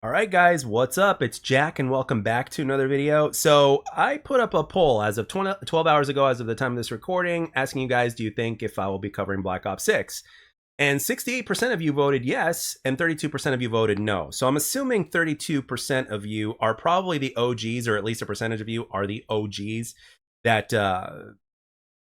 All right, guys, what's up? It's Jack, and welcome back to another video. So I put up a poll as of 12 hours ago, as of the time of this recording, asking you guys, do you think if I will be covering Black Ops 6? And 68% of you voted yes, and 32% of you voted no. So I'm assuming 32% of you are probably the OGs, or at least a percentage of you are the OGs that that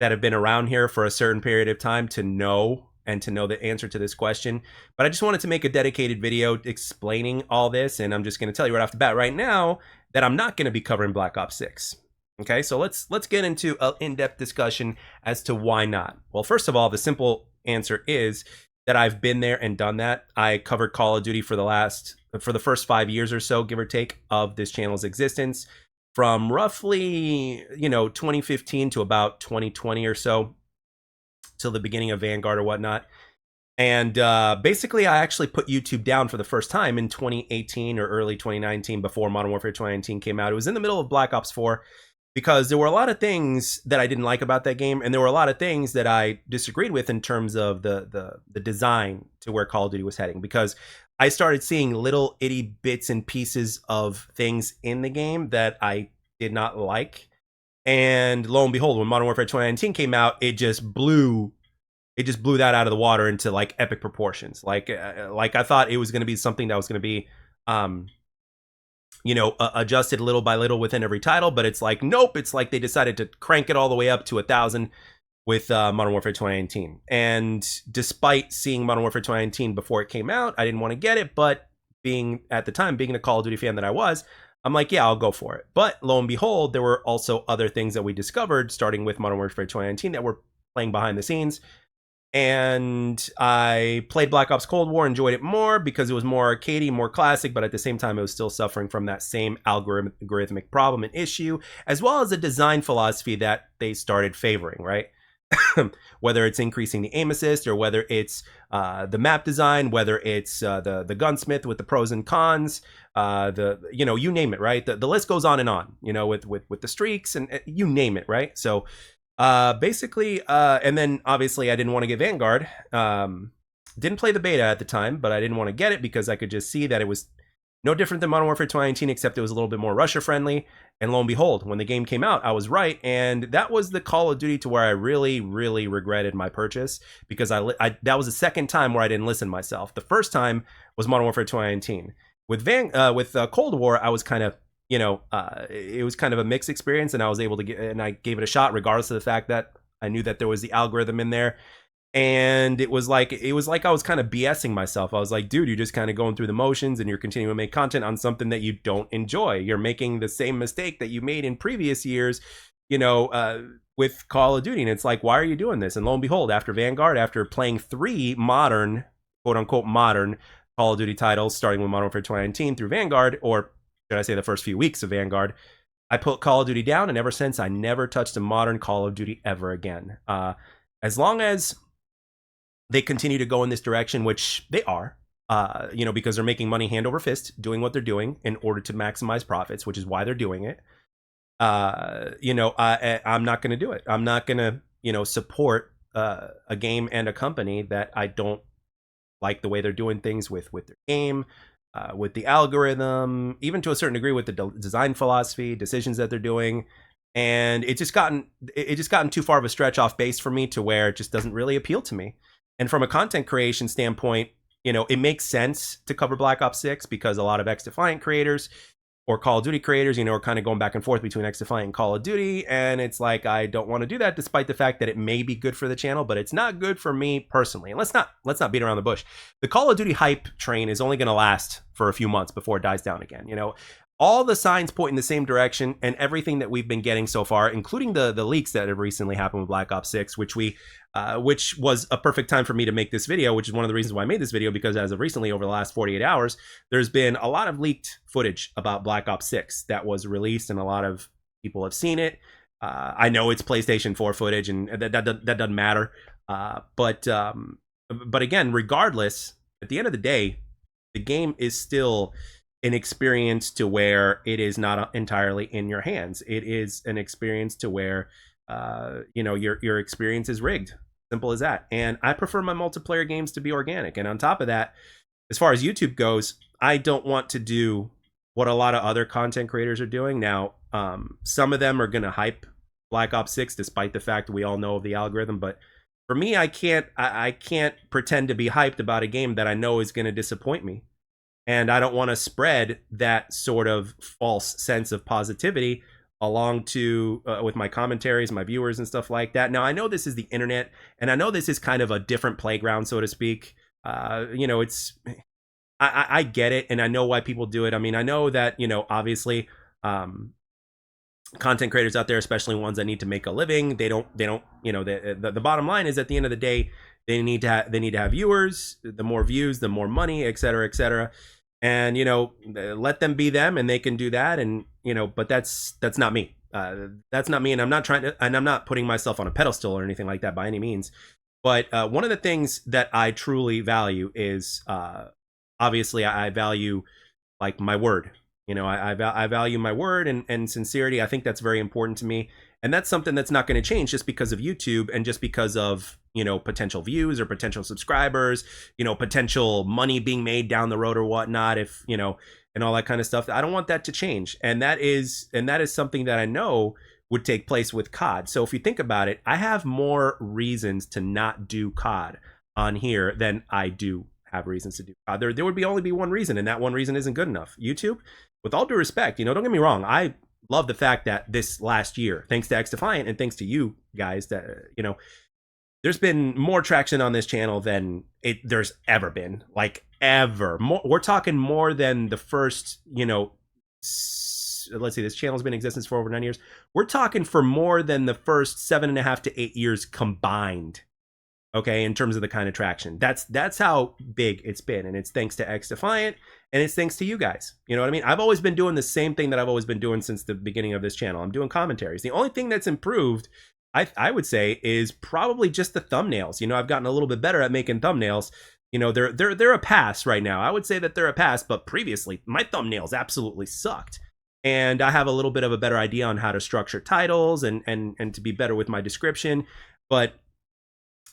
have been around here for a certain period of time to know the answer to this question. But I just wanted to make a dedicated video explaining all this, and I'm just going to tell you right off the bat right now that I'm not going to be covering Black Ops 6. Okay, so let's get into an in-depth discussion as to why not. Well, first of all, the simple answer is that I've been there and done that. I covered Call of Duty for the first 5 years or so, give or take, of this channel's existence, from roughly 2015 to about 2020 or so, till the beginning of Vanguard or whatnot. And basically, I actually put YouTube down for the first time in 2018 or early 2019, before Modern Warfare 2019 came out. It was in the middle of Black Ops 4, because there were a lot of things that I didn't like about that game, and there were a lot of things that I disagreed with in terms of the design to where Call of Duty was heading, because I started seeing little itty bits and pieces of things in the game that I did not like. And lo and behold, when Modern Warfare 2019 came out, it just blew that out of the water into like epic proportions. Like I thought it was going to be something that was going to be adjusted little by little within every title, but it's like, nope, it's like they decided to crank it all the way up to 1,000 with Modern Warfare 2019. And despite seeing Modern Warfare 2019 before it came out, I didn't want to get it, but being the Call of Duty fan that I was, I'm like, yeah, I'll go for it. But lo and behold, there were also other things that we discovered, starting with Modern Warfare 2019, that were playing behind the scenes. And I played Black Ops Cold War, enjoyed it more because it was more arcadey, more classic, but at the same time, it was still suffering from that same algorithmic problem and issue, as well as a design philosophy that they started favoring, right? Whether it's increasing the aim assist, or whether it's the map design, whether it's the gunsmith with the pros and cons, you name it, right? The list goes on and on, with the streaks, and you name it, right? So basically, and then obviously I didn't want to get Vanguard. Didn't play the beta at the time, but I didn't want to get it because I could just see that it was no different than Modern Warfare 2019, except it was a little bit more rusher friendly. And lo and behold, when the game came out, I was right. And that was the Call of Duty to where I really, really regretted my purchase, because that was the second time where I didn't listen to myself. The first time was Modern Warfare 2019. With Cold War, I was kind of, it was kind of a mixed experience, and I was able to I gave it a shot, regardless of the fact that I knew that there was the algorithm in there. And it was like I was kind of BSing myself. I was like, dude, you're just kind of going through the motions, and you're continuing to make content on something that you don't enjoy. You're making the same mistake that you made in previous years, with Call of Duty. And it's like, why are you doing this? And lo and behold, after Vanguard, after playing 3 modern, quote unquote, modern Call of Duty titles, starting with Modern Warfare 2019 through Vanguard, or should I say the first few weeks of Vanguard, I put Call of Duty down, and ever since, I never touched a modern Call of Duty ever again. As long as they continue to go in this direction, which they are, because they're making money hand over fist, doing what they're doing in order to maximize profits, which is why they're doing it. I'm not going to do it. I'm not going to, support a game and a company that I don't like the way they're doing things with their game, with the algorithm, even to a certain degree with the design philosophy, decisions that they're doing. And it just gotten too far of a stretch off base for me, to where it just doesn't really appeal to me. And from a content creation standpoint, it makes sense to cover Black Ops 6, because a lot of X-Defiant creators or Call of Duty creators, are kind of going back and forth between X-Defiant and Call of Duty. And it's like, I don't want to do that, despite the fact that it may be good for the channel, but it's not good for me personally. And let's not beat around the bush. The Call of Duty hype train is only going to last for a few months before it dies down again. All the signs point in the same direction, and everything that we've been getting so far, including the leaks that have recently happened with Black Ops 6, which was a perfect time for me to make this video, which is one of the reasons why I made this video, because as of recently, over the last 48 hours, there's been a lot of leaked footage about Black Ops 6 that was released, and a lot of people have seen it. I know it's PlayStation 4 footage, and that doesn't matter. But again, regardless, at the end of the day, the game is still an experience to where it is not entirely in your hands. It is an experience to where your experience is rigged. Simple as that. And I prefer my multiplayer games to be organic. And on top of that, as far as YouTube goes, I don't want to do what a lot of other content creators are doing. Now, some of them are going to hype Black Ops 6 despite the fact we all know of the algorithm, but for me, I can't pretend to be hyped about a game that I know is going to disappoint me. And I don't want to spread that sort of false sense of positivity along to with my commentaries, my viewers and stuff like that. Now, I know this is the internet, and I know this is kind of a different playground, so to speak. It's I get it, and I know why people do it. I mean, I know that, obviously, content creators out there, especially ones that need to make a living, they don't, the bottom line is, at the end of the day, they need to have viewers. The more views, the more money, et cetera, et cetera. And, let them be them, and they can do that. And, but that's not me. That's not me. And I'm not putting myself on a pedestal or anything like that by any means. But one of the things that I truly value is, obviously, I value like my word. I value my word and sincerity. I think that's very important to me. And that's something that's not going to change just because of YouTube and just because of, potential views or potential subscribers, potential money being made down the road or whatnot, if, and all that kind of stuff. I don't want that to change. And that is something that I know would take place with COD. So if you think about it, I have more reasons to not do COD on here than I do have reasons to do COD. There would only be one reason, and that one reason isn't good enough. YouTube, with all due respect, don't get me wrong, I love the fact that this last year, thanks to XDefiant and thanks to you guys, that there's been more traction on this channel than there's ever been, like ever. We're talking more than the first, let's see, this channel's been in existence for over 9 years. We're talking for more than the first 7.5 to 8 years combined. Okay, in terms of the kind of traction, that's how big it's been, and it's thanks to XDefiant, and it's thanks to you guys. You know what I mean? I've always been doing the same thing that I've always been doing since the beginning of this channel. I'm doing commentaries. The only thing that's improved, I would say, is probably just the thumbnails. I've gotten a little bit better at making thumbnails. They're a pass right now. I would say that they're a pass, but previously my thumbnails absolutely sucked. And I have a little bit of a better idea on how to structure titles and to be better with my description, but.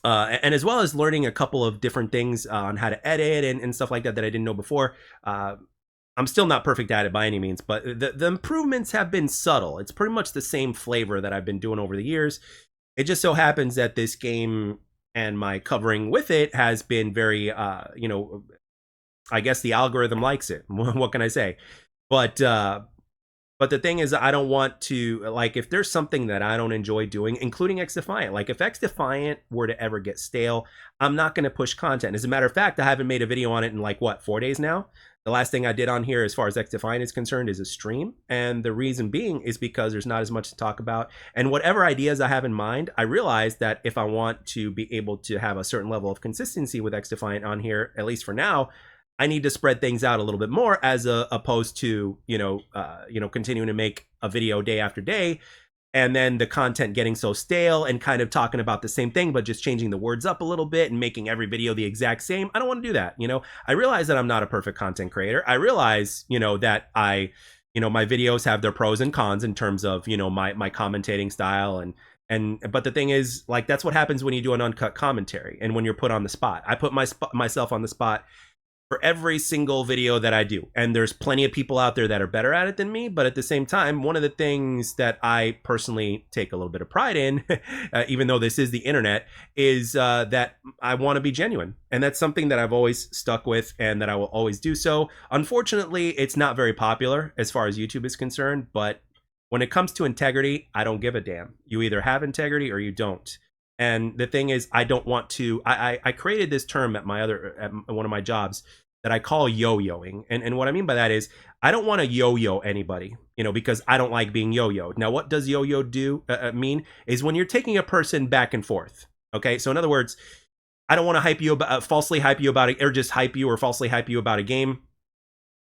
And as well as learning a couple of different things on how to edit and stuff like that I didn't know before. I'm still not perfect at it by any means, but the improvements have been subtle. It's pretty much the same flavor that I've been doing over the years. It just so happens that this game and my covering with it has been very, I guess the algorithm likes it. What can I say? But the thing is, I don't want to, like, if there's something that I don't enjoy doing, including XDefiant, like if XDefiant were to ever get stale, I'm not going to push content. As a matter of fact, I haven't made a video on it in 4 days now. The last thing I did on here as far as XDefiant is concerned is a stream. And the reason being is because there's not as much to talk about. And whatever ideas I have in mind, I realize that if I want to be able to have a certain level of consistency with XDefiant on here, at least for now, I need to spread things out a little bit more, as opposed to continuing to make a video day after day, and then the content getting so stale and kind of talking about the same thing but just changing the words up a little bit and making every video the exact same. I don't want to do that. I realize that I'm not a perfect content creator. I realize that my videos have their pros and cons in terms of my commentating style but the thing is, like, that's what happens when you do an uncut commentary and when you're put on the spot. I put myself on the spot for every single video that I do. And there's plenty of people out there that are better at it than me. But at the same time, one of the things that I personally take a little bit of pride in, even though this is the internet, is that I want to be genuine. And that's something that I've always stuck with and that I will always do so. Unfortunately, it's not very popular as far as YouTube is concerned. But when it comes to integrity, I don't give a damn. You either have integrity or you don't. And the thing is, I don't want to, I created this term at one of my jobs that I call yo-yoing. And what I mean by that is, I don't want to yo-yo anybody, because I don't like being yo-yoed. Now, what does yo-yo mean is when you're taking a person back and forth. Okay. So in other words, I don't want to falsely hype you about it, or just hype you or falsely hype you about a game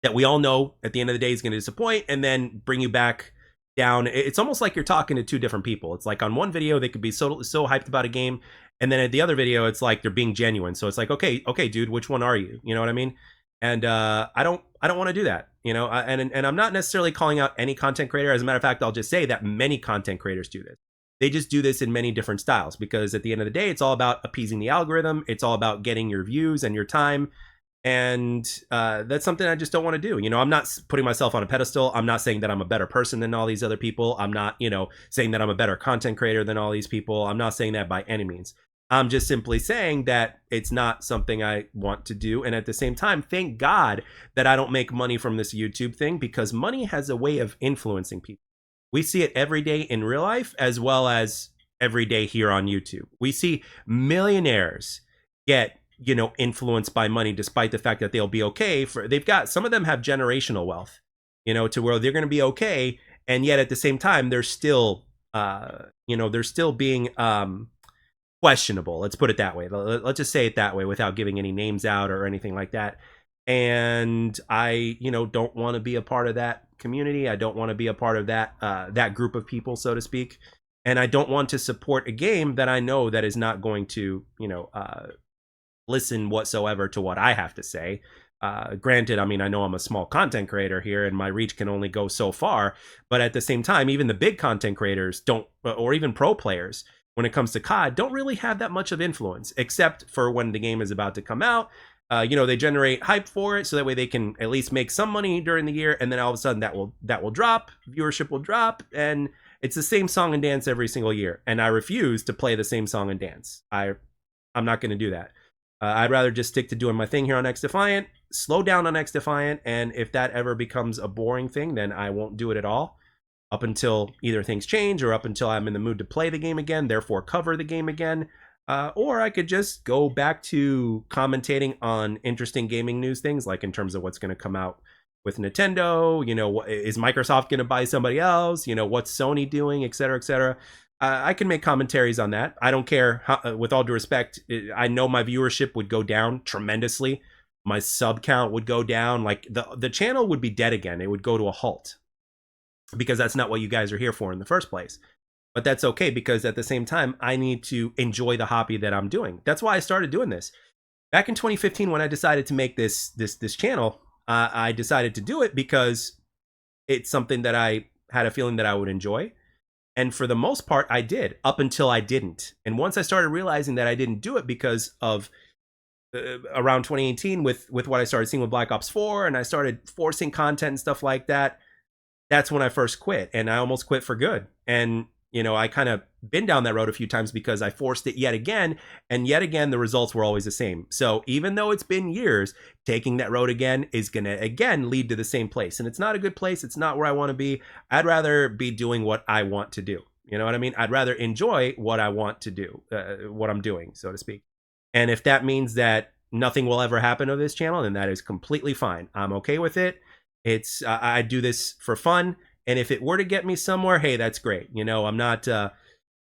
that we all know at the end of the day is going to disappoint, and then bring you back down. It's almost like you're talking to two different people. It's like on one video they could be so hyped about a game, and then at the other video it's like they're being genuine. So it's like, okay dude, which one are you? You know what I mean? And I don't want to do that, and I'm not necessarily calling out any content creator. As a matter of fact, I'll just say that many content creators do this. They just do this in many different styles, because at the end of the day, it's all about appeasing the algorithm. It's all about getting your views and your time. And that's something I just don't want to do. I'm not putting myself on a pedestal. I'm not saying that I'm a better person than all these other people. I'm not, saying that I'm a better content creator than all these people. I'm not saying that by any means. I'm just simply saying that it's not something I want to do. And at the same time, thank God that I don't make money from this YouTube thing, because money has a way of influencing people. We see it every day in real life as well as every day here on YouTube. We see millionaires get, influenced by money, despite the fact that they'll be okay. They've got, some of them have generational wealth, to where they're going to be okay. And yet at the same time, they're still, they're still being questionable. Let's put it that way. Let's just say it that way without giving any names out or anything like that. And I, don't want to be a part of that community. I don't want to be a part of that group of people, so to speak. And I don't want to support a game that I know that is not going to, listen whatsoever to what I have to say. Granted, I mean, I know I'm a small content creator here and my reach can only go so far, but at the same time, even the big content creators don't, or even pro players, when it comes to COD, don't really have that much of influence, except for when the game is about to come out. They generate hype for it, so that way they can at least make some money during the year, and then all of a sudden that will drop, viewership will drop, and it's the same song and dance every single year. And I refuse to play the same song and dance. I'm not going to do that. I'd rather just stick to doing my thing here on X Defiant, slow down on X Defiant, and if that ever becomes a boring thing, then I won't do it at all, up until either things change or up until I'm in the mood to play the game again, therefore cover the game again. Or I could just go back to commentating on interesting gaming news things, like in terms of what's going to come out with Nintendo, is Microsoft going to buy somebody else, what's Sony doing, et cetera, et cetera. I can make commentaries on that. I don't care. With all due respect, I know my viewership would go down tremendously. My sub count would go down. Like the channel would be dead again. It would go to a halt, because that's not what you guys are here for in the first place. But that's okay, because at the same time, I need to enjoy the hobby that I'm doing. That's why I started doing this. Back in 2015, when I decided to make this channel, I decided to do it because it's something that I had a feeling that I would enjoy. And for the most part, I did, up until I didn't. And once I started realizing that I didn't do it because of around 2018 with what I started seeing with Black Ops 4, and I started forcing content and stuff like that, that's when I first quit. And I almost quit for good. And I kind of been down that road a few times because I forced it yet again, and yet again, the results were always the same. So even though it's been years, taking that road again is going to, again, lead to the same place. And it's not a good place. It's not where I want to be. I'd rather be doing what I want to do. You know what I mean? I'd rather enjoy what I want to do, what I'm doing, so to speak. And if that means that nothing will ever happen to this channel, then that is completely fine. I'm okay with it. I do this for fun. And if it were to get me somewhere, hey, that's great. I'm not,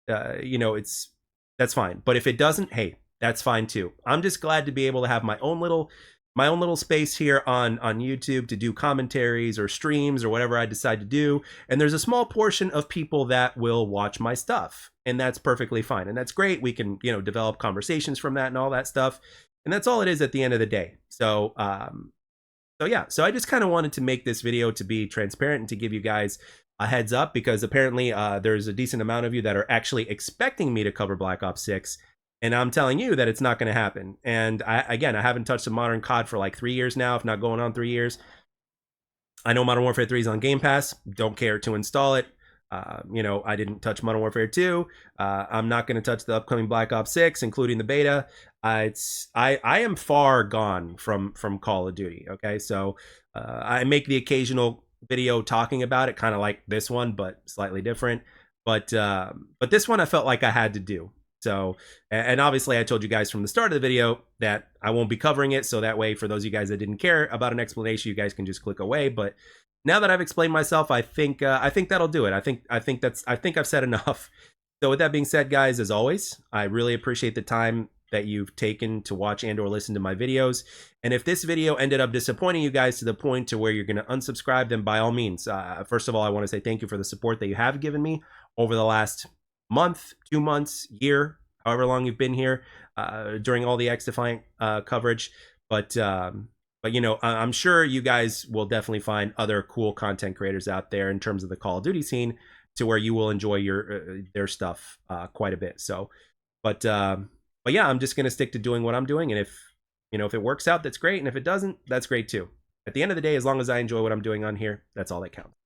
that's fine. But if it doesn't, hey, that's fine too. I'm just glad to be able to have my own little space here on YouTube to do commentaries or streams or whatever I decide to do. And there's a small portion of people that will watch my stuff, and that's perfectly fine. And that's great. We can, develop conversations from that and all that stuff. And that's all it is at the end of the day. So I just kind of wanted to make this video to be transparent and to give you guys a heads up, because apparently there's a decent amount of you that are actually expecting me to cover Black Ops 6, and I'm telling you that it's not going to happen. And I haven't touched a modern COD for like 3 years now, if not going on 3 years. I know Modern Warfare 3 is on Game Pass. Don't care to install it. I didn't touch Modern Warfare 2. I'm not going to touch the upcoming Black Ops 6, including the beta. I am far gone from Call of Duty. Okay, so I make the occasional video talking about it, kind of like this one, but slightly different. But this one I felt like I had to do. So, and obviously I told you guys from the start of the video that I won't be covering it, so that way for those of you guys that didn't care about an explanation, you guys can just click away. But now that I've explained myself, I think that'll do it. I think I've said enough. So with that being said, guys, as always, I really appreciate the time that you've taken to watch and or listen to my videos. And if this video ended up disappointing you guys to the point to where you're going to unsubscribe, then by all means, first of all, I want to say thank you for the support that you have given me over the last month, 2 months, year, however long you've been here, during all the X Defiant coverage. But I'm sure you guys will definitely find other cool content creators out there in terms of the Call of Duty scene, to where you will enjoy their stuff quite a bit. So, but yeah, I'm just gonna stick to doing what I'm doing, and if You know, if it works out, that's great. And if it doesn't, that's great too. At the end of the day, as long as I enjoy what I'm doing on here, that's all that counts.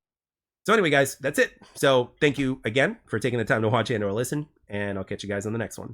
So anyway, guys, that's it. So thank you again for taking the time to watch and or listen, and I'll catch you guys on the next one.